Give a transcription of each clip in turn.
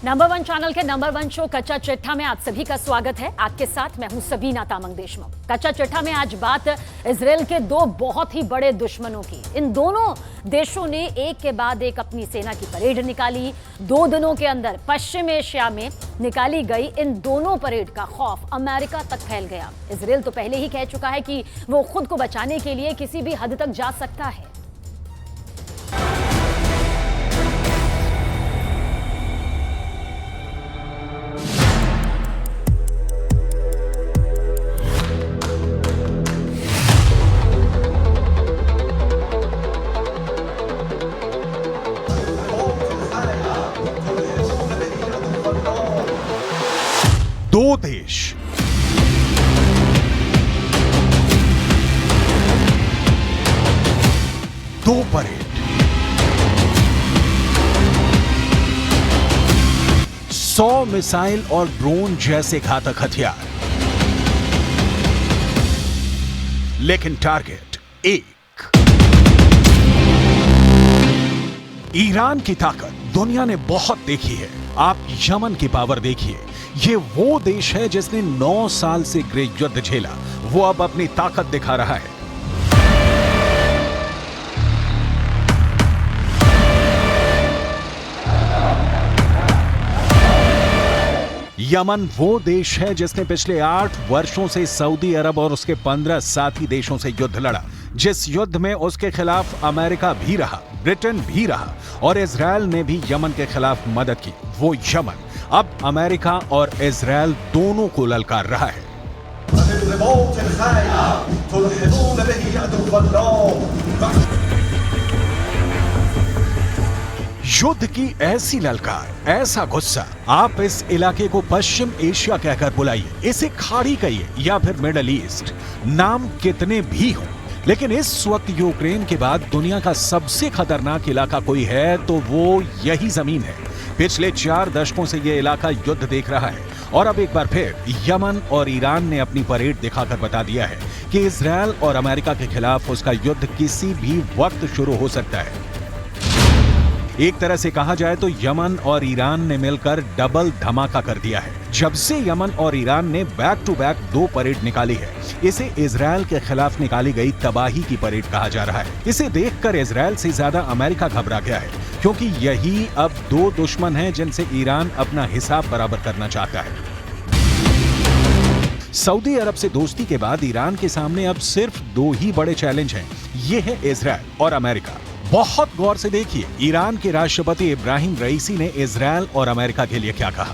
Number one channel के number one show कच्चा चिट्ठा में आप सभी का स्वागत है। आपके साथ मैं हूं सबीना तामंग देशमुख। कच्चा चिट्ठा में आज बात इजराइल के दो बहुत ही बड़े दुश्मनों की। इन दोनों देशों ने एक के बाद एक अपनी सेना की परेड निकाली। 2 दिनों के अंदर पश्चिम एशिया में निकाली गई इन दोनों परेड का खौफ अमेरिका तक फैल गया। इजराइल तो पहले ही कह चुका है कि वो खुद को बचाने के लिए किसी भी हद तक जा सकता है। दो देश, दो परेड, 100 मिसाइल और ड्रोन जैसे घातक हथियार, लेकिन टारगेट एक। ईरान की ताकत दुनिया ने बहुत देखी है। आप यमन की पावर देखिए। ये वो देश है जिसने 9 साल से गृह युद्ध झेला। वो अब अपनी ताकत दिखा रहा है। यमन वो देश है जिसने पिछले 8 वर्षों से सऊदी अरब और उसके 15 साथी देशों से युद्ध लड़ा, जिस युद्ध में उसके खिलाफ अमेरिका भी रहा, ब्रिटेन भी रहा और इजराइल ने भी यमन के खिलाफ मदद की। वो यमन अब अमेरिका और इजराइल दोनों को ललकार रहा है। युद्ध की ऐसी ललकार, ऐसा गुस्सा, आप इस इलाके को पश्चिम एशिया कहकर बुलाइए, इसे खाड़ी कहिए या फिर मिडल ईस्ट, नाम कितने भी हों, लेकिन इस वक्त यूक्रेन के बाद दुनिया का सबसे खतरनाक इलाका कोई है तो वो यही जमीन है। पिछले 4 दशकों से यह इलाका युद्ध देख रहा है और अब एक बार फिर यमन और ईरान ने अपनी परेड दिखाकर बता दिया है कि इजराइल और अमेरिका के खिलाफ उसका युद्ध किसी भी वक्त शुरू हो सकता है। एक तरह से कहा जाए तो यमन और ईरान ने मिलकर डबल धमाका कर दिया है। जब से यमन और ईरान ने बैक टू बैक 2 परेड निकाली है, इसे इजराइल के खिलाफ निकाली गई तबाही की परेड कहा जा रहा है। इसे देखकर इजराइल से ज्यादा अमेरिका घबरा गया है, क्योंकि यही अब 2 दुश्मन हैं जिनसे ईरान अपना हिसाब बराबर करना चाहता है। सऊदी अरब से दोस्ती के बाद ईरान के सामने अब सिर्फ 2 ही बड़े चैलेंज हैं। ये है इजराइल और अमेरिका। बहुत गौर से देखिए ईरान के राष्ट्रपति इब्राहिम रईसी ने इजराइल और अमेरिका के लिए क्या कहा।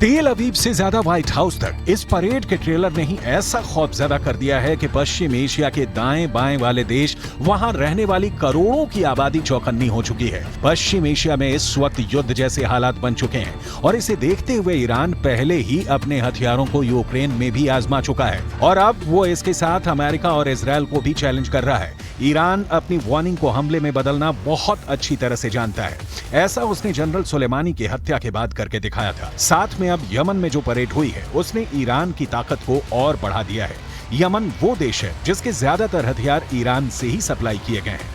तेल अवीव से ज्यादा व्हाइट हाउस तक इस परेड के ट्रेलर ने ही ऐसा खौफजदा कर दिया है कि पश्चिम एशिया के दाएं बाएं वाले देश, वहां रहने वाली करोड़ों की आबादी चौकन्नी हो चुकी है। पश्चिम एशिया में इस वक्त युद्ध जैसे हालात बन चुके हैं और इसे देखते हुए ईरान पहले ही अपने हथियारों को यूक्रेन में भी आजमा चुका है और अब वो इसके साथ अमेरिका और इजराइल को भी चैलेंज कर रहा है। ईरान अपनी वार्निंग को हमले में बदलना बहुत अच्छी तरह से जानता है। ऐसा उसने जनरल सुलेमानी की हत्या के बाद करके दिखाया था। साथ में अब यमन में जो परेड हुई है उसने ईरान की ताकत को और बढ़ा दिया है। यमन वो देश है जिसके ज्यादातर हथियार ईरान से ही सप्लाई किए गए हैं।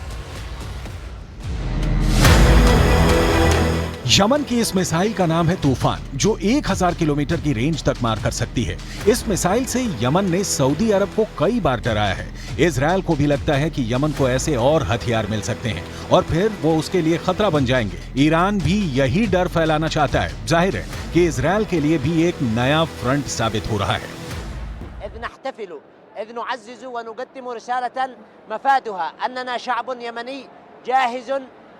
यमन की इस मिसाइल का नाम है तूफान, जो 1000 किलोमीटर की रेंज तक मार कर सकती है। इस मिसाइल से यमन ने सऊदी अरब को कई बार डराया है। इजराइल को भी लगता है कि यमन को ऐसे और हथियार मिल सकते हैं और फिर वो उसके लिए खतरा बन जाएंगे। ईरान भी यही डर फैलाना चाहता है। जाहिर है कि इजराइल के लिए भी एक नया फ्रंट साबित हो रहा है।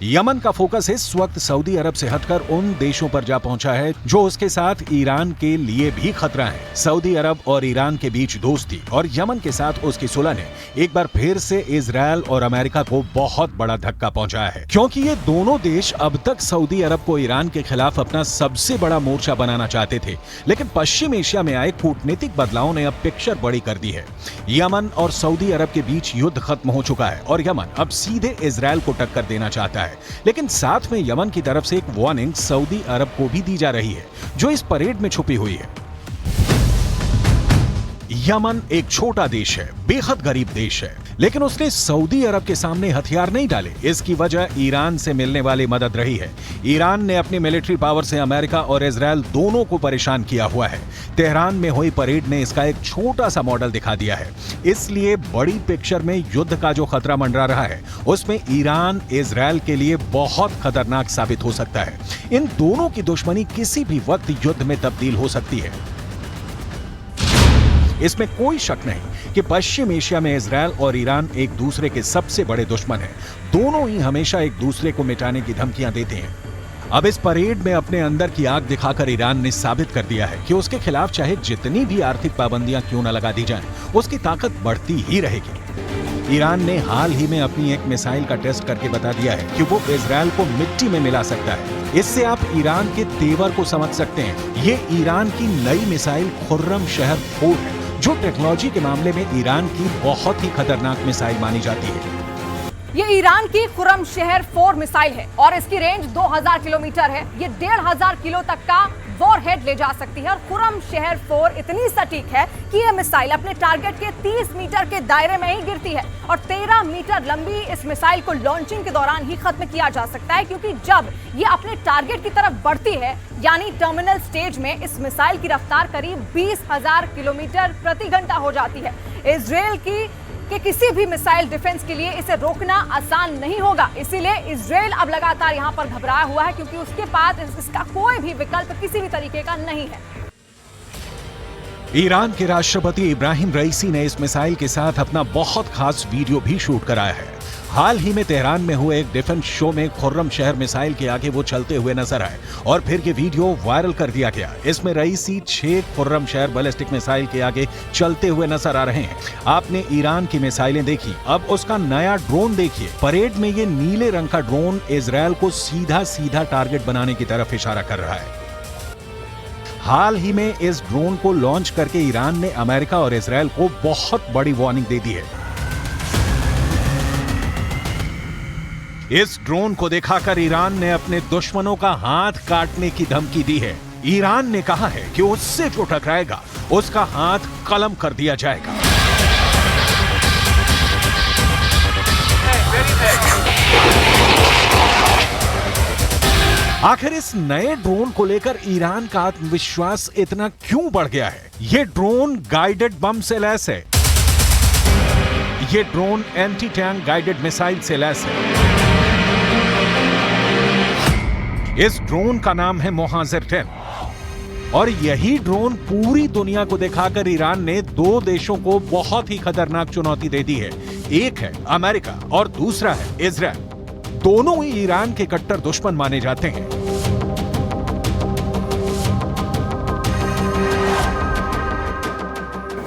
यमन का फोकस इस वक्त सऊदी अरब से हटकर उन देशों पर जा पहुंचा है जो उसके साथ ईरान के लिए भी खतरा है। सऊदी अरब और ईरान के बीच दोस्ती और यमन के साथ उसकी सुलह ने एक बार फिर से इजराइल और अमेरिका को बहुत बड़ा धक्का पहुंचाया है, क्योंकि ये दोनों देश अब तक सऊदी अरब को ईरान के खिलाफ अपना सबसे बड़ा मोर्चा बनाना चाहते थे, लेकिन पश्चिम एशिया में आए कूटनीतिक बदलावों ने अब पिक्चर बड़ी कर दी है। यमन और सऊदी अरब के बीच युद्ध खत्म हो चुका है और यमन अब सीधे इजराइल को टक्कर देना चाहता है, लेकिन साथ में यमन की तरफ से एक वार्निंग सऊदी अरब को भी दी जा रही है जो इस परेड में छुपी हुई है। यमन एक छोटा देश है, बेहद गरीब देश है, लेकिन उसने सऊदी अरब के सामने हथियार नहीं डाले। इसकी वजह ईरान से मिलने वाली मदद रही है। ईरान ने अपनी मिलिट्री पावर से अमेरिका और इजराइल दोनों को परेशान किया हुआ है। तेहरान में हुई परेड ने इसका एक छोटा सा मॉडल दिखा दिया है। इसलिए बड़ी पिक्चर में युद्ध का जो खतरा मंडरा रहा है उसमें ईरान इजराइल के लिए बहुत खतरनाक साबित हो सकता है। इन दोनों की दुश्मनी किसी भी वक्त युद्ध में तब्दील हो सकती है। इसमें कोई शक नहीं कि पश्चिम एशिया में इजराइल और ईरान एक दूसरे के सबसे बड़े दुश्मन हैं। दोनों ही हमेशा एक दूसरे को मिटाने की धमकियां देते हैं। अब इस परेड में अपने अंदर की आग दिखाकर ईरान ने साबित कर दिया है कि उसके खिलाफ चाहे जितनी भी आर्थिक पाबंदियां क्यों न लगा दी जाएं, उसकी ताकत बढ़ती ही रहेगी। ईरान ने हाल ही में अपनी एक मिसाइल का टेस्ट करके बता दिया है कि वो इजराइल को मिट्टी में मिला सकता है। इससे आप ईरान के तेवर को समझ सकते हैं। ये ईरान की नई मिसाइल खुर्रम शहर 4 है, जो टेक्नोलॉजी के मामले में ईरान की बहुत ही खतरनाक मिसाइल मानी जाती है। ये ईरान की खुर्रम शहर 4 मिसाइल है और इसकी रेंज 2000 किलोमीटर है। ये 1500 किलो तक का वॉरहेड ले जा सकती है और खुर्रम शहर 4 इतनी सटीक है कि यह मिसाइल अपने टारगेट के 30 मीटर के दायरे में ही गिरती है और 13 मीटर लंबी इस मिसाइल को लॉन्चिंग के दौरान ही खत्म किया जा सकता है, क्योंकि जब ये अपने टारगेट की तरफ बढ़ती है यानी टर्मिनल स्टेज में इस मिसाइल की रफ्तार करीब 20,000 किलोमीटर प्रति घंटा हो जाती है। इजराइल की किसी भी मिसाइल डिफेंस के लिए इसे रोकना आसान नहीं होगा। इसीलिए इजराइल अब लगातार यहां पर घबराया हुआ है, क्योंकि उसके पास इसका कोई भी विकल्प किसी भी तरीके का नहीं है। ईरान के राष्ट्रपति इब्राहिम रईसी ने इस मिसाइल के साथ अपना बहुत खास वीडियो भी शूट कराया है। हाल ही में तेहरान में हुए एक डिफेंस शो में खुर्रम शहर मिसाइल के आगे वो चलते हुए नजर आए और फिर ये वीडियो वायरल कर दिया गया। इसमें रईसी 6 खुर्रम शहर बैलिस्टिक मिसाइल के आगे चलते हुए नजर आ रहे हैं। आपने ईरान की मिसाइलें देखी, अब उसका नया ड्रोन देखिए। परेड में ये नीले रंग का ड्रोन इजराइल को सीधा सीधा टारगेट बनाने की तरफ इशारा कर रहा है। हाल ही में इस ड्रोन को लॉन्च करके ईरान ने अमेरिका और इजराइल को बहुत बड़ी वार्निंग दे दी है। इस ड्रोन को दिखाकर ईरान ने अपने दुश्मनों का हाथ काटने की धमकी दी है। ईरान ने कहा है कि उससे जो टकराएगा उसका हाथ कलम कर दिया जाएगा। आखिर इस नए ड्रोन को लेकर ईरान का आत्मविश्वास इतना क्यों बढ़ गया है? ये ड्रोन गाइडेड बम से लैस है। ये drone anti tank guided missile से लैस है। इस ड्रोन का नाम है मोहाजिर 10 और यही ड्रोन पूरी दुनिया को दिखाकर ईरान ने 2 देशों को बहुत ही खतरनाक चुनौती दे दी है। एक है अमेरिका और दूसरा है इजराइल। दोनों ही ईरान के कट्टर दुश्मन माने जाते हैं।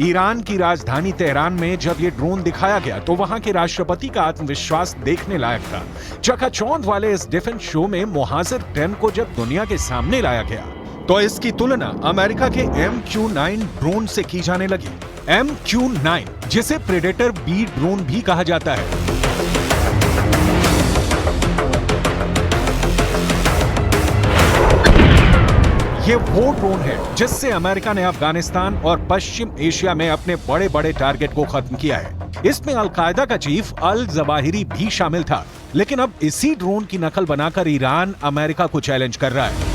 ईरान की राजधानी तेहरान में जब ये ड्रोन दिखाया गया तो वहां के राष्ट्रपति का आत्मविश्वास देखने लायक था। चकाचौंध वाले इस डिफेंस शो में मोहाजिर 10 को जब दुनिया के सामने लाया गया तो इसकी तुलना अमेरिका के MQ-9 ड्रोन से की जाने लगी। MQ-9 जिसे प्रेडेटर B ड्रोन भी कहा जाता है। ये वो ड्रोन है जिससे अमेरिका ने अफगानिस्तान और पश्चिम एशिया में अपने बड़े बड़े टारगेट को खत्म किया है। इसमें अल-कायदा का चीफ अल जवाहिरी भी शामिल था, लेकिन अब इसी ड्रोन की नकल बनाकर ईरान अमेरिका को चैलेंज कर रहा है।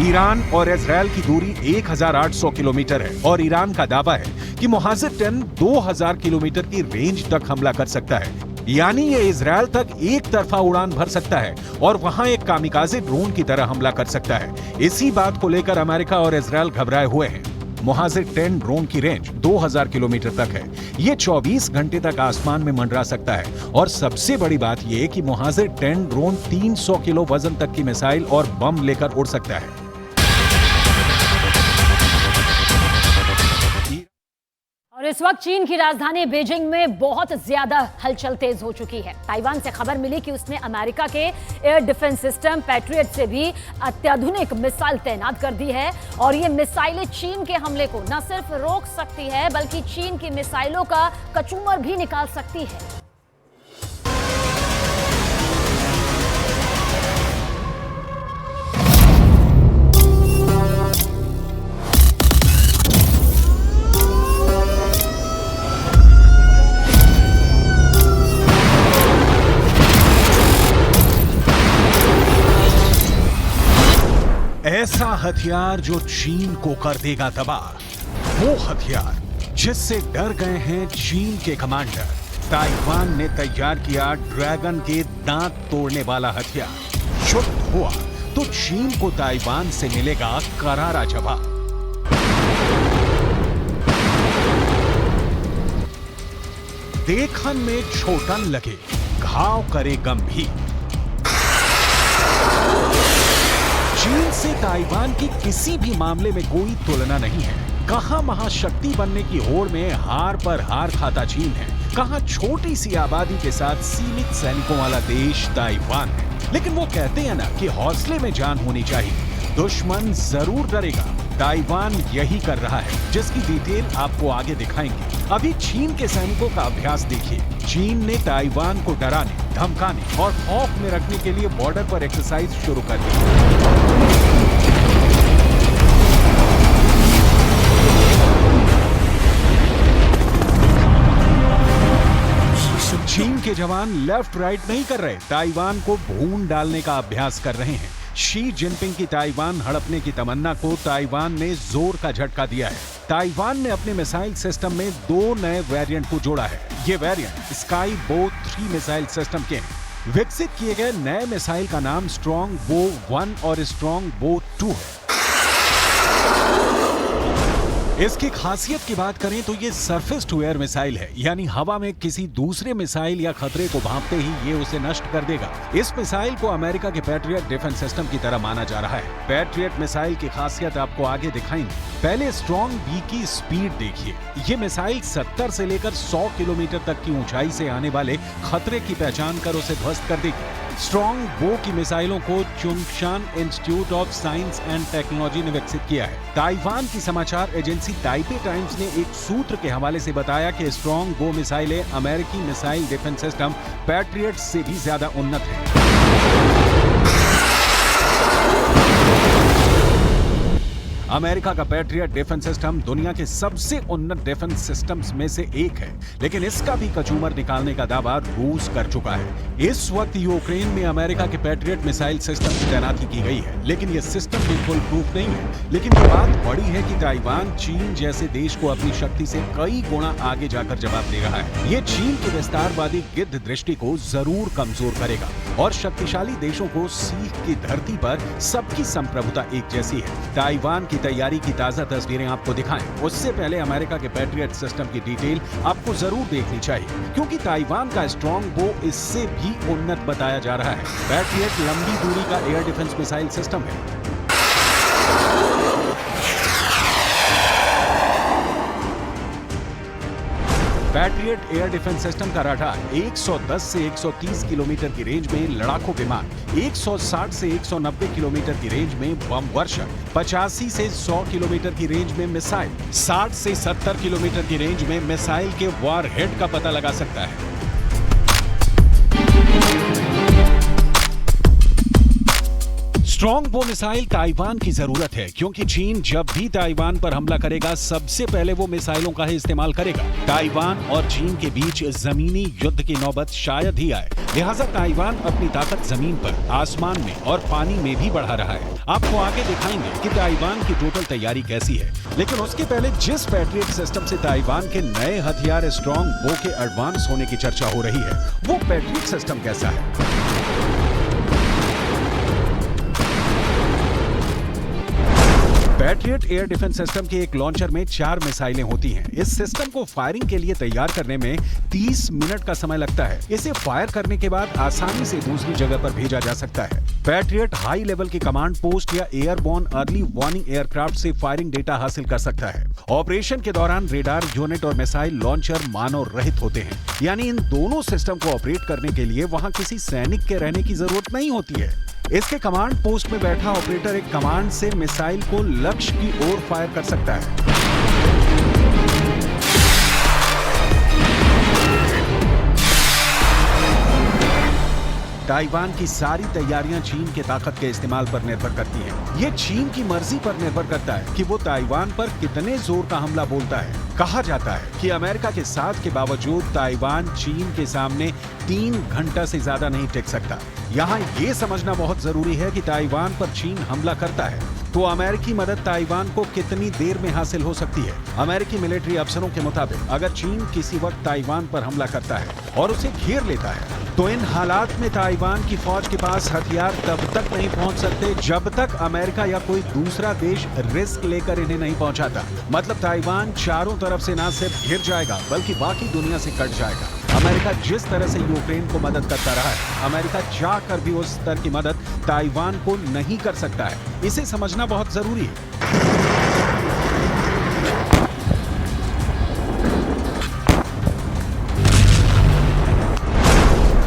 ईरान और इजराइल की दूरी 1800 किलोमीटर है और ईरान का दावा है कि मुहाजिर 10 2000 किलोमीटर की रेंज तक हमला कर सकता है, यानी ये इजरायल तक एक तरफा उड़ान भर सकता है और वहां एक कामिकाज़े ड्रोन की तरह हमला कर सकता है। इसी बात को लेकर अमेरिका और इजरायल घबराए हुए हैं। मुहाजिर 10 ड्रोन की रेंज 2000 किलोमीटर तक है। ये 24 घंटे तक आसमान में मंडरा सकता है और सबसे बड़ी बात यह कि मुहाजिर 10 ड्रोन 300 किलो वजन तक की मिसाइल और बम लेकर उड़ सकता है। और इस वक्त चीन की राजधानी बीजिंग में बहुत ज्यादा हलचल तेज हो चुकी है। ताइवान से खबर मिली कि उसने अमेरिका के एयर डिफेंस सिस्टम पैट्रियट से भी अत्याधुनिक मिसाइल तैनात कर दी है और ये मिसाइलें चीन के हमले को न सिर्फ रोक सकती है बल्कि चीन की मिसाइलों का कचूमर भी निकाल सकती है। ऐसा हथियार जो चीन को कर देगा तबाह, वो हथियार जिससे डर गए हैं चीन के कमांडर। ताइवान ने तैयार किया ड्रैगन के दांत तोड़ने वाला हथियार। शुद्ध हुआ तो चीन को ताइवान से मिलेगा करारा जवाब। देखन में छोटा लगे, घाव करे गंभीर। चीन से ताइवान की किसी भी मामले में कोई तुलना नहीं है। कहां महाशक्ति बनने की होड़ में हार पर हार खाता चीन है, कहां छोटी सी आबादी के साथ सीमित सैनिकों वाला देश ताइवान है। लेकिन वो कहते हैं ना कि हौसले में जान होनी चाहिए। दुश्मन जरूर डरेगा। ताइवान यही कर रहा है, जिसकी डिटेल आपको आगे दिखाएंगे। अभी चीन के सैनिकों का अभ्यास देखिए। चीन ने ताइवान को डराने, धमकाने और खौफ में रखने के लिए बॉर्डर पर एक्सरसाइज शुरू कर दी। चीन के जवान लेफ्ट राइट नहीं कर रहे, ताइवान को भून डालने का अभ्यास कर रहे हैं। शी जिनपिंग की ताइवान हड़पने की तमन्ना को ताइवान ने जोर का झटका दिया है। ताइवान ने अपने मिसाइल सिस्टम में 2 नए वेरिएंट को जोड़ा है। ये वेरिएंट स्काई बो 3 मिसाइल सिस्टम के हैं। विकसित किए गए नए मिसाइल का नाम स्ट्रॉन्ग बो 1 और स्ट्रॉन्ग बो 2 है। इसकी खासियत की बात करें तो ये सरफेस टू एयर मिसाइल है, यानी हवा में किसी दूसरे मिसाइल या खतरे को भांपते ही ये उसे नष्ट कर देगा। इस मिसाइल को अमेरिका के पैट्रियट डिफेंस सिस्टम की तरह माना जा रहा है। पैट्रियट मिसाइल की खासियत आपको आगे दिखाएंगे। पहले स्ट्रॉन्ग बी की स्पीड देखिए। ये मिसाइल 70 से लेकर 100 किलोमीटर तक की ऊंचाई से आने वाले खतरे की पहचान कर उसे ध्वस्त कर देगी। स्ट्रॉन्ग बो की मिसाइलों को Chungshan institute of science and technology ने विकसित किया है। ताइवान की समाचार एजेंसी ताइपे टाइम्स ने एक सूत्र के हवाले से बताया कि स्ट्रॉन्ग बो मिसाइलें अमेरिकी मिसाइल डिफेंस सिस्टम पैट्रियट से भी ज्यादा उन्नत हैं। अमेरिका का पैट्रियट डिफेंस सिस्टम दुनिया के सबसे उन्नत डिफेंस सिस्टम्स में से एक है, लेकिन इसका भी कचूमर निकालने का दावा रूस कर चुका है। इस वक्त यूक्रेन में अमेरिका के पैट्रियट मिसाइल सिस्टम की तैनाती की गई है, लेकिन यह सिस्टम बिल्कुल प्रूफ नहीं है। लेकिन ये बात बड़ी है कि ताइवान चीन जैसे देश को अपनी शक्ति से कई गुना आगे जाकर जवाब दे रहा है। ये चीन की विस्तारवादी गिद्ध दृष्टि को जरूर कमजोर करेगा और शक्तिशाली देशों को सीख की धरती पर सबकी संप्रभुता एक जैसी है। ताइवान की तैयारी की ताजा तस्वीरें आपको दिखाएं, उससे पहले अमेरिका के पैट्रियट सिस्टम की डिटेल आपको जरूर देखनी चाहिए, क्योंकि ताइवान का स्ट्रॉन्ग बो इससे भी उन्नत बताया जा रहा है। पैट्रियट लंबी दूरी का एयर डिफेंस मिसाइल सिस्टम है। पैट्रियट एयर डिफेंस सिस्टम का रडार 110 से 130 किलोमीटर की रेंज में लड़ाकू विमान, 160 से 190 किलोमीटर की रेंज में बम वर्षक, 85 से 100 किलोमीटर की रेंज में मिसाइल, 60 से 70 किलोमीटर की रेंज में मिसाइल के वॉरहेड का पता लगा सकता है। स्ट्रॉन्ग बो मिसाइल ताइवान की जरूरत है, क्योंकि चीन जब भी ताइवान पर हमला करेगा सबसे पहले वो मिसाइलों का ही इस्तेमाल करेगा। ताइवान और चीन के बीच जमीनी युद्ध की नौबत शायद ही आए, लिहाजा ताइवान अपनी ताकत जमीन पर, आसमान में और पानी में भी बढ़ा रहा है। आपको आगे दिखाएंगे कि ताइवान की टोटल तैयारी कैसी है, लेकिन उसके पहले जिस पैट्रियट सिस्टम से ताइवान के नए हथियार स्ट्रॉन्ग बो के एडवांस होने की चर्चा हो रही है, वो पैट्रियट सिस्टम कैसा है। पैट्रियट एयर डिफेंस सिस्टम के एक लॉन्चर में 4 मिसाइलें होती हैं। इस सिस्टम को फायरिंग के लिए तैयार करने में 30 मिनट का समय लगता है। इसे फायर करने के बाद आसानी से दूसरी जगह पर भेजा जा सकता है। पैट्रियट हाई लेवल की कमांड पोस्ट या एयरबोर्न अर्ली वार्निंग एयरक्राफ्ट से फायरिंग डेटा हासिल कर सकता है। ऑपरेशन के दौरान रेडार यूनिट और मिसाइल लॉन्चर मानव रहित होते हैं, यानी इन दोनों सिस्टम को ऑपरेट करने के लिए वहां किसी सैनिक के रहने की जरूरत नहीं होती है। इसके कमांड पोस्ट में बैठा ऑपरेटर एक कमांड से मिसाइल को लक्ष्य की ओर फायर कर सकता है। ताइवान की सारी तैयारियां चीन के ताकत के इस्तेमाल पर निर्भर करती हैं। ये चीन की मर्जी पर निर्भर करता है कि वो ताइवान पर कितने जोर का हमला बोलता है। कहा जाता है कि अमेरिका के साथ के बावजूद ताइवान चीन के सामने 3 घंटा से ज्यादा नहीं टिक सकता। यहाँ ये समझना बहुत जरूरी है कि ताइवान पर चीन हमला करता है तो अमेरिकी मदद ताइवान को कितनी देर में हासिल हो सकती है। अमेरिकी मिलिट्री अफसरों के मुताबिक अगर चीन किसी वक्त ताइवान पर हमला करता है और उसे घेर लेता है तो इन हालात में ताइवान की फौज के पास हथियार तब तक नहीं पहुंच सकते जब तक अमेरिका या कोई दूसरा देश रिस्क लेकर इन्हें नहीं पहुंचाता। मतलब ताइवान चारों तरफ से ना सिर्फ घिर जाएगा बल्कि बाकी दुनिया से कट जाएगा। अमेरिका जिस तरह से यूक्रेन को मदद करता रहा है, अमेरिका चाहकर भी उस स्तर की मदद ताइवान को नहीं कर सकता है। इसे समझना बहुत जरूरी है।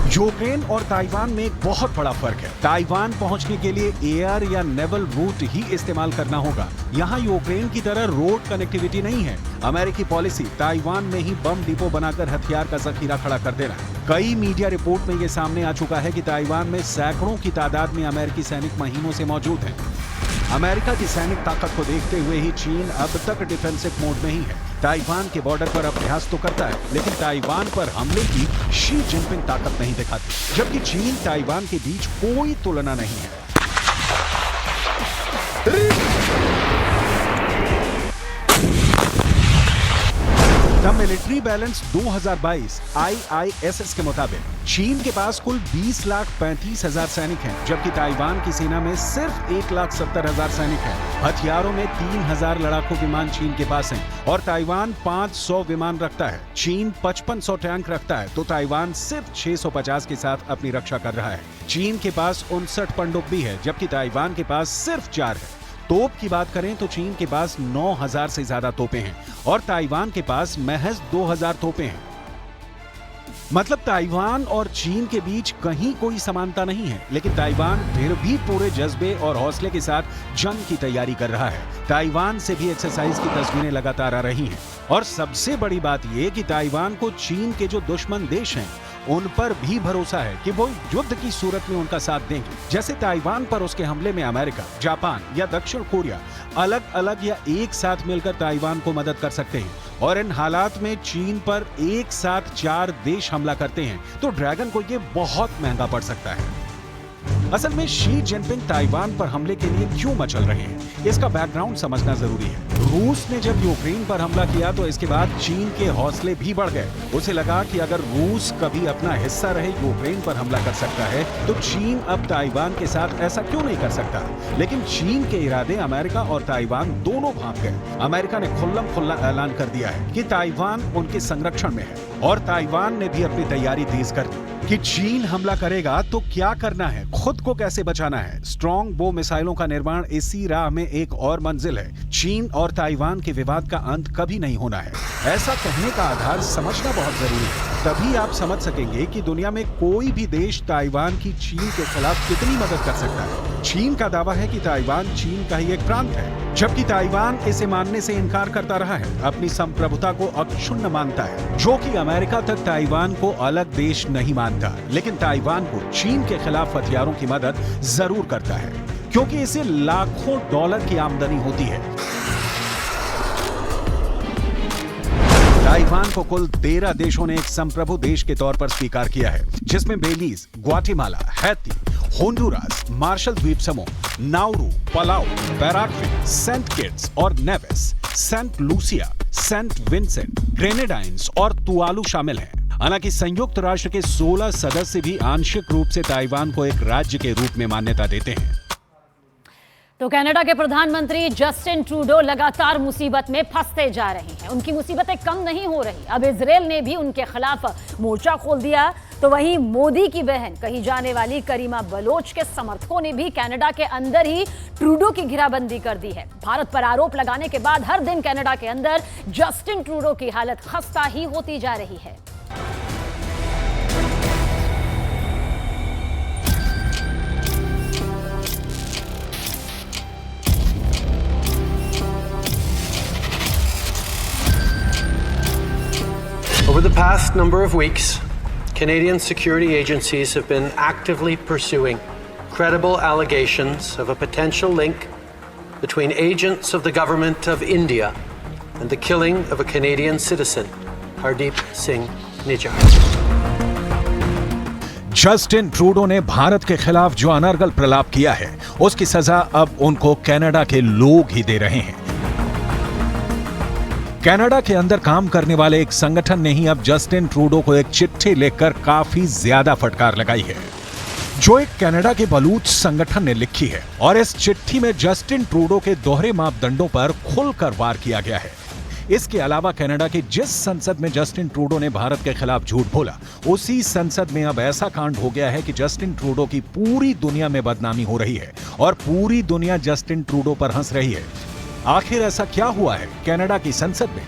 यूक्रेन और ताइवान में एक बहुत बड़ा फर्क है। ताइवान पहुंचने के लिए एयर या नेवल रूट ही इस्तेमाल करना होगा। यहाँ यूक्रेन की तरह रोड कनेक्टिविटी नहीं है। अमेरिकी पॉलिसी ताइवान में ही बम डिपो बनाकर हथियार का जखीरा खड़ा कर देना। कई मीडिया रिपोर्ट में ये सामने आ चुका है कि ताइवान में सैकड़ों की तादाद में अमेरिकी सैनिक महीनों से मौजूद हैं। अमेरिका की सैनिक ताकत को देखते हुए ही चीन अब तक डिफेंसिव मोड में ही है। ताइवान के बॉर्डर पर अभ्यास तो करता है, लेकिन ताइवान पर हमले की शी जिनपिंग ताकत नहीं दिखाती, जबकि चीन ताइवान के बीच कोई तुलना नहीं है। द मिलिट्री बैलेंस 2022 IISS के मुताबिक चीन के पास कुल 20,35,000 सैनिक हैं, जबकि ताइवान की सेना में सिर्फ 1,70,000 सैनिक हैं। हथियारों में 3,000 लड़ाकू विमान चीन के पास हैं और ताइवान 500 विमान रखता है। चीन 5500 टैंक रखता है तो ताइवान सिर्फ 650 के साथ अपनी रक्षा कर रहा है। चीन के पास 59 पनडुब्बी है, जबकि ताइवान के पास सिर्फ 4 है। तोप की बात करें तो चीन के पास 9,000 से ज्यादा तोपें हैं और ताइवान के पास महज 2,000 तोपें हैं। मतलब ताइवान और चीन के बीच कहीं कोई समानता नहीं है, लेकिन ताइवान फिर भी पूरे जज्बे और हौसले के साथ जंग की तैयारी कर रहा है। ताइवान से भी एक्सरसाइज की तस्वीरें लगातार आ रही हैं और सबसे बड़ी बात यह कि ताइवान को चीन के जो दुश्मन देश हैं उन पर भी भरोसा है कि वो युद्ध की सूरत में उनका साथ देंगे। जैसे ताइवान पर उसके हमले में अमेरिका, जापान या दक्षिण कोरिया अलग अलग या एक साथ मिलकर ताइवान को मदद कर सकते हैं और इन हालात में चीन पर एक साथ 4 देश हमला करते हैं तो ड्रैगन को ये बहुत महंगा पड़ सकता है। असल में शी जिनपिंग ताइवान पर हमले के लिए क्यों मचल रहे हैं, इसका बैकग्राउंड समझना जरूरी है। रूस ने जब यूक्रेन पर हमला किया तो इसके बाद चीन के हौसले भी बढ़ गए। उसे लगा कि अगर रूस कभी अपना हिस्सा रहे यूक्रेन पर हमला कर सकता है तो चीन अब ताइवान के साथ ऐसा क्यों नहीं कर सकता। लेकिन चीन के इरादे अमेरिका और ताइवान दोनों भांप गए। अमेरिका ने खुल्लम खुल्ला ऐलान कर दिया है कि ताइवान उनके संरक्षण में है और ताइवान ने भी अपनी तैयारी तेज कर दी कि चीन हमला करेगा तो क्या करना है, खुद को कैसे बचाना है। स्ट्रॉन्ग बो मिसाइलों का निर्माण इसी राह में एक और मंजिल है। चीन और ताइवान के विवाद का अंत कभी नहीं होना है। ऐसा कहने का आधार समझना बहुत जरूरी है, तभी आप समझ सकेंगे कि दुनिया में कोई भी देश ताइवान की चीन के खिलाफ कितनी मदद कर सकता है। चीन का दावा है कि ताइवान चीन का ही एक प्रांत है, जबकि ताइवान इसे मानने से इनकार करता रहा है, अपनी संप्रभुता को अक्षुण्ण मानता है, जो कि अमेरिका तक ताइवान को अलग देश नहीं मानता, लेकिन ताइवान को चीन के खिलाफ हथियारों की मदद जरूर करता है। क्योंकि इसे लाखों डॉलर की आमदनी होती है। ताइवान को कुल 13 देशों ने एक संप्रभु देश के तौर पर स्वीकार किया है, जिसमें Belize, Guatemala, Haiti, Honduras, Marshall द्वीप समूह, Nauru, Palau, Paraguay, Saint Kitts और Nevis, Saint Lucia, Saint Vincent, Grenadines और तुवालू शामिल हैं। हालांकि संयुक्त राष्ट्र के 16 सदस्य भी आंशिक रूप से ताइवान को एक राज्य के रूप में मान्यता देते हैं। तो कनाडा के प्रधानमंत्री जस्टिन ट्रूडो लगातार मुसीबत में फंसते जा रहे हैं। उनकी मुसीबतें कम नहीं हो रही। अब इजरायल ने भी उनके खिलाफ मोर्चा खोल दिया। तो वहीं मोदी की बहन कही जाने वाली करीमा बलोच के समर्थकों ने भी कनाडा के अंदर ही ट्रूडो की घेराबंदी कर दी है। भारत पर आरोप लगाने के बाद हर दिन कनाडा के अंदर जस्टिन ट्रूडो की हालत खस्ता ही होती जा रही है। Over the past number of weeks, Canadian security agencies have been actively pursuing credible allegations of a potential link between agents of the government of India and the killing of a Canadian citizen, Hardeep Singh Nijjar. Justin Trudeau ने भारत के खिलाफ जो अनर्गल प्रलाप किया है, उसकी सजा अब उनको कनाडा के लोग ही दे रहे हैं। कनाडा के अंदर काम करने वाले एक संगठन ने ही अब जस्टिन ट्रूडो को एक चिट्ठी लिखकर काफी ज्यादा फटकार लगाई है, जो एक कनाडा के बलूच संगठन ने लिखी है। और इस चिट्ठी में जस्टिन ट्रूडो के दोहरे मापदंडों पर खुलकर वार किया गया है। इसके अलावा कनाडा की जिस संसद में जस्टिन ट्रूडो ने भारत के खिलाफ झूठ बोला, उसी संसद में अब ऐसा कांड हो गया है कि जस्टिन ट्रूडो की पूरी दुनिया में बदनामी हो रही है और पूरी दुनिया जस्टिन ट्रूडो पर हंस रही है। आखिर ऐसा क्या हुआ है कनाडा की संसद में?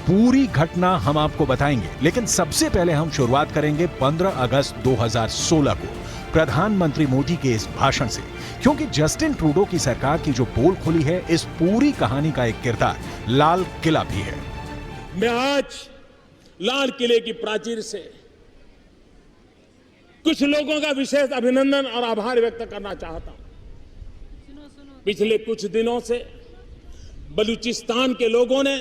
पूरी घटना हम आपको बताएंगे, लेकिन सबसे पहले हम शुरुआत करेंगे 15 अगस्त 2016 को प्रधानमंत्री मोदी के इस भाषण से, क्योंकि जस्टिन ट्रूडो की सरकार की जो पोल खुली है, इस पूरी कहानी का एक किरदार लाल किला भी है। मैं आज लाल किले की प्राचीर से कुछ लोगों का विशेष अभिनंदन और आभार व्यक्त करना चाहता हूं। पिछले कुछ दिनों से बलूचिस्तान के लोगों ने,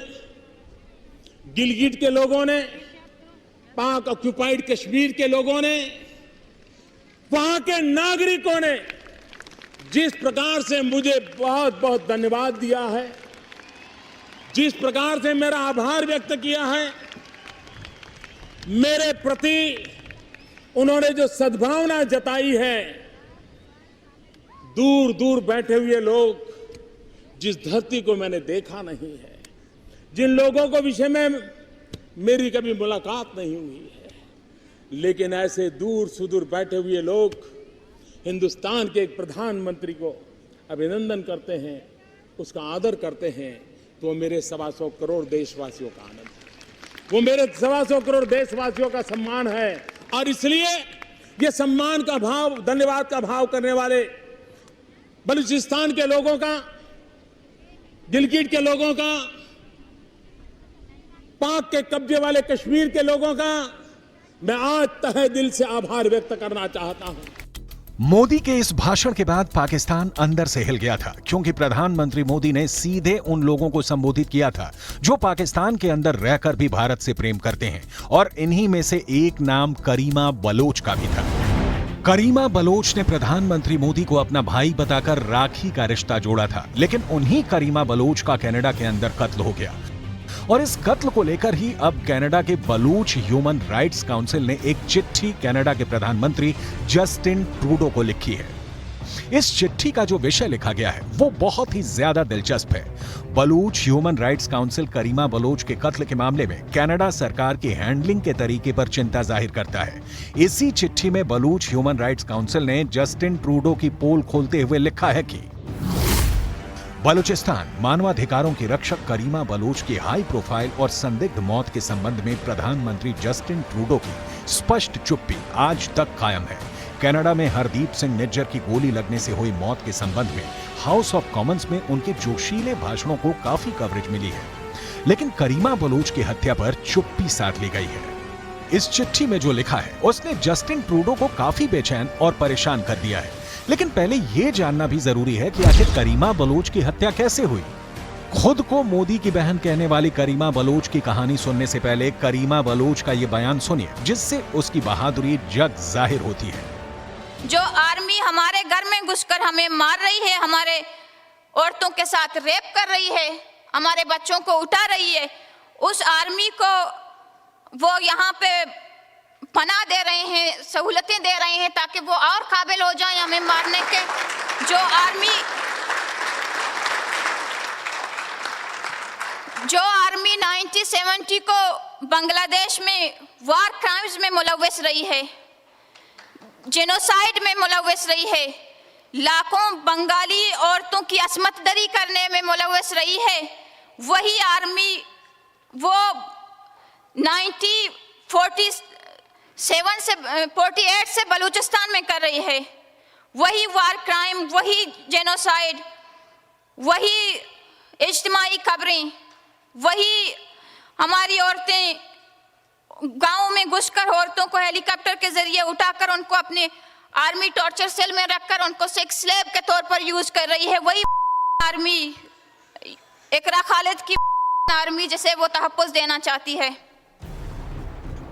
गिलगिट के लोगों ने, पाक ऑक्युपाइड कश्मीर के लोगों ने, वहां के नागरिकों ने जिस प्रकार से मुझे बहुत बहुत धन्यवाद दिया है, जिस प्रकार से मेरा आभार व्यक्त किया है, मेरे प्रति उन्होंने जो सद्भावना जताई है, दूर दूर बैठे हुए लोग, जिस धरती को मैंने देखा नहीं है, जिन लोगों को विषय में मेरी कभी मुलाकात नहीं हुई है, लेकिन ऐसे दूर सुदूर बैठे हुए लोग हिंदुस्तान के एक प्रधानमंत्री को अभिनंदन करते हैं, उसका आदर करते हैं, तो मेरे 125 करोड़ देशवासियों का आनंद है, वो मेरे 125 करोड़ देशवासियों का सम्मान है। और इसलिए ये सम्मान का भाव, धन्यवाद का भाव करने वाले बलूचिस्तान के लोगों का, गिलगिट के लोगों का, पाक के कब्जे वाले कश्मीर के लोगों का मैं आज तहे दिल से आभार व्यक्त करना चाहता हूं। मोदी के इस भाषण के बाद पाकिस्तान अंदर से हिल गया था, क्योंकि प्रधानमंत्री मोदी ने सीधे उन लोगों को संबोधित किया था जो पाकिस्तान के अंदर रहकर भी भारत से प्रेम करते हैं, और इन्हीं में से एक नाम करीमा बलोच का भी था। करीमा बलोच ने प्रधानमंत्री मोदी को अपना भाई बताकर राखी का रिश्ता जोड़ा था, लेकिन उन्हीं करीमा बलोच का कनाडा के अंदर कत्ल हो गया। और इस कत्ल को लेकर ही अब कनाडा के बलूच ह्यूमन राइट्स काउंसिल ने एक चिट्ठी कनाडा के प्रधानमंत्री जस्टिन ट्रूडो को लिखी है। इस चिट्ठी का जो विषय लिखा गया है वो बहुत ही ज्यादा दिलचस्प है। बलूच ह्यूमन राइट्स काउंसिल करीमा बलोच के कत्ल के मामले में कनाडा सरकार की हैंडलिंग के तरीके पर चिंता जाहिर करता है। इसी चिट्ठी में बलूच ह्यूमन राइट्स काउंसिल ने जस्टिन ट्रूडो की पोल खोलते हुए लिखा है कि बलूचिस्तान मानवाधिकारों की रक्षक करीमा बलोच की हाई प्रोफाइल और संदिग्ध मौत के संबंध में प्रधानमंत्री जस्टिन ट्रूडो की स्पष्ट चुप्पी आज तक कायम है। कनाडा में हरदीप सिंह निज्जर की गोली लगने से हुई मौत के संबंध में हाउस ऑफ कॉमन्स में उनके जोशीले भाषणों को काफी कवरेज मिली है, लेकिन करीमा बलोच की हत्या पर चुप्पी साध ली गई है। इस चिट्ठी में जो लिखा है उसने जस्टिन ट्रूडो को काफी बेचैन और परेशान कर दिया है। लेकिन पहले यह जानना भी जरूरी है कि आखिर करीमा बलोच की हत्या कैसे हुई। खुद को मोदी की बहन कहने वाली करीमा बलोच की कहानी सुनने से पहले करीमा बलोच का ये बयान सुनिए, जिससे उसकी बहादुरी जग जाहिर होती है। जो आर्मी हमारे घर में घुसकर हमें मार रही है, हमारे औरतों के साथ रेप कर रही है, हमारे बच्चों को उठा रही है, उस आर्मी को वो यहाँ पे पनाह दे रहे हैं, सहूलतें दे रहे हैं ताकि वो और काबिल हो जाएं हमें मारने के। जो आर्मी 1970 को बांग्लादेश में वार क्राइम्स में मुलव्वस रही है, जेनोसाइड में मुलव्वस रही है, लाखों बंगाली औरतों की असमत दरी करने में मुलव्वस रही है, वही आर्मी वो 1948 से बलूचिस्तान में कर रही है। वही वार क्राइम, वही जेनोसाइड, वही इज्तिमाई कब्रें, वही हमारी औरतें गांव में घुसकर औरतों को हेलीकॉप्टर के जरिए उठाकर उनको अपने आर्मी टॉर्चर सेल में रखकर उनको सेक्स स्लेव के तौर पर यूज कर रही है। वही आर्मी इकरा खालिद की आर्मी जिसे वो तहफ़्फ़ुज़ देना चाहती है।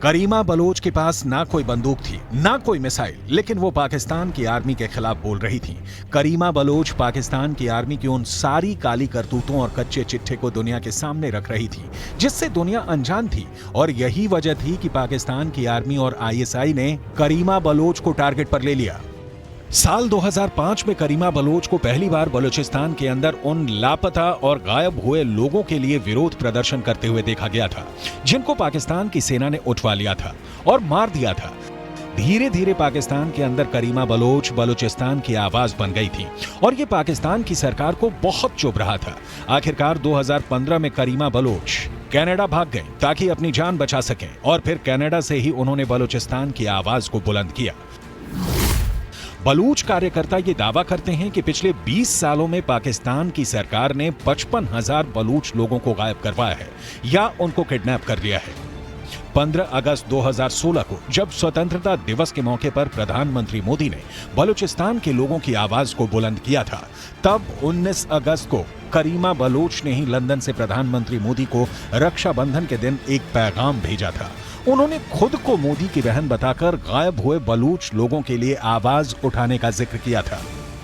करीमा बलोच के पास ना कोई बंदूक थी, ना कोई मिसाइल, लेकिन वो पाकिस्तान की आर्मी के खिलाफ बोल रही थी। करीमा बलोच पाकिस्तान की आर्मी की उन सारी काली करतूतों और कच्चे चिट्ठे को दुनिया के सामने रख रही थी जिससे दुनिया अनजान थी, और यही वजह थी कि पाकिस्तान की आर्मी और आईएसआई ने करीमा बलोच को टारगेट पर ले लिया। साल 2005 में करीमा बलोच को पहली बार बलूचिस्तान के अंदर उन लापता और गायब हुए लोगों के लिए विरोध प्रदर्शन करते हुए देखा गया था जिनको पाकिस्तान की सेना ने उठवा लिया था और मार दिया था। धीरे धीरे पाकिस्तान के अंदर करीमा बलोच बलूचिस्तान की आवाज बन गई थी और ये पाकिस्तान की सरकार को बहुत चुभ रहा था। आखिरकार 2015 में करीमा बलोच कनाडा भाग गए ताकि अपनी जान बचा सकें, और फिर कनाडा से ही उन्होंने बलूचिस्तान की आवाज को बुलंद किया। बलूच कार्यकर्ता ये दावा करते हैं कि पिछले 20 सालों में पाकिस्तान की सरकार ने 55,000 बलूच लोगों को गायब करवाया है या उनको किडनैप कर लिया है। 15 अगस्त 2016 को जब स्वतंत्रता दिवस के मौके पर प्रधानमंत्री मोदी ने बलूचिस्तान के लोगों की आवाज को बुलंद किया था, तब 19 अगस्त को करीमा बलोच ने ही लंदन से प्रधानमंत्री मोदी को रक्षाबंधन के दिन एक पैगाम भेजा था। उन्होंने खुद को मोदी की बहन बताकर गायब हुए बलूच लोगों के लिए आवाज उठाने का जिक्र किया था।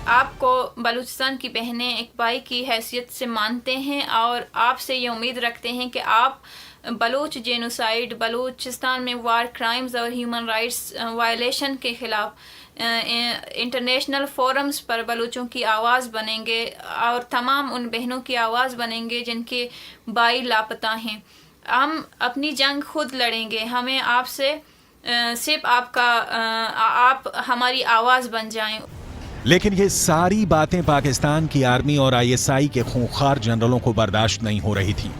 आपको बलूचिस्तान की बहनें एक भाई की हैसियत से मानते हैं और आपसे ये उम्मीद रखते हैं कि आप बलूच जेनोसाइड, बलूचिस्तान में वार क्राइम्स और ह्यूमन राइट्स वायलेशन के खिलाफ इंटरनेशनल फोरम्स पर बलूचों की आवाज़ बनेंगे और तमाम उन बहनों की आवाज़ बनेंगे जिनके भाई लापता हैं। हम अपनी जंग खुद लड़ेंगे, हमें आपसे सिर्फ आप हमारी आवाज़ बन जाएं। लेकिन ये सारी बातें पाकिस्तान की आर्मी और आईएसआई के खूंखार जनरलों को बर्दाश्त नहीं हो रही थी।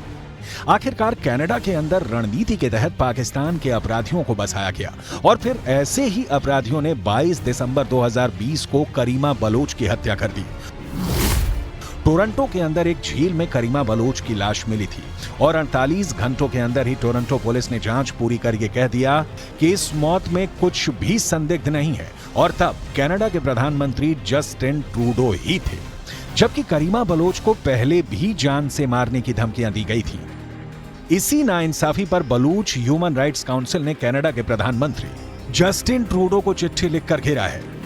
आखिरकार कनाडा के अंदर रणनीति के तहत पाकिस्तान के अपराधियों को बसाया गया और फिर ऐसे ही अपराधियों ने 22 दिसंबर 2020 को करीमा बलोच की हत्या कर दी। टोरंटो के अंदर एक झील में करीमा बलोच की लाश मिली थी और 48 घंटों के अंदर ही टोरंटो पुलिस ने जांच पूरी करके कह दिया कि इस मौत में कुछ भी संदिग्ध नहीं है, और तब कनाडा के प्रधानमंत्री जस्टिन ट्रूडो ही थे, जबकि करीमा बलोच को पहले भी जान से मारने की धमकियां दी गई थी। इसी नाइंसाफी पर बलूच ह्यूमन राइट्स काउंसिल ने कनाडा के प्रधानमंत्री जस्टिन ट्रूडो को चिट्ठी लिखकर घेरा है।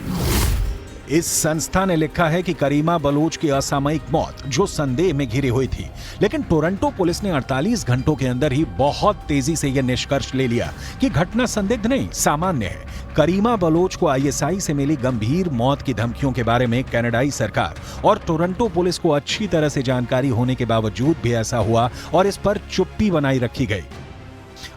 इस संस्था ने लिखा है कि करीमा बलोच की असामयिक मौत जो संदेह में घिरी हुई थी, लेकिन टोरंटो पुलिस ने 48 घंटों के अंदर ही बहुत तेजी से यह निष्कर्ष ले लिया कि घटना संदिग्ध नहीं, सामान्य है। करीमा बलोच को आईएसआई से मिली गंभीर मौत की धमकियों के बारे में कनाडाई सरकार और टोरंटो पुलिस को अच्छी तरह से जानकारी होने के बावजूद भी ऐसा हुआ और इस पर चुप्पी बनाई रखी गई।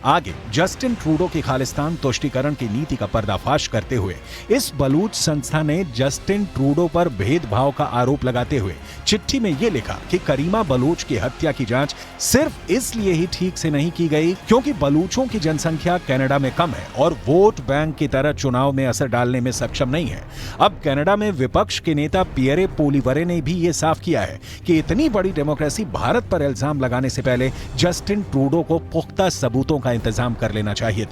आगे जस्टिन ट्रूडो की खालिस्तान तुष्टीकरण की नीति का पर्दाफाश करते हुए इस बलूच संस्था ने जस्टिन ट्रूडो पर भेदभाव का आरोप लगाते हुए चिट्ठी में यह लिखा कि करीमा बलूच की हत्या की जांच सिर्फ इसलिए ही ठीक से नहीं की गई क्योंकि बलूचों की जनसंख्या कनाडा में कम है और वोट बैंक की तरह चुनाव में असर डालने में सक्षम नहीं है। अब कनाडा में विपक्ष के नेता पियरे पोलिवरे ने भी यह साफ किया है कि इतनी बड़ी डेमोक्रेसी भारत पर इल्जाम लगाने से पहले जस्टिन ट्रूडो को पुख्ता सबूतों का इंतजाम कर लेना चाहिए।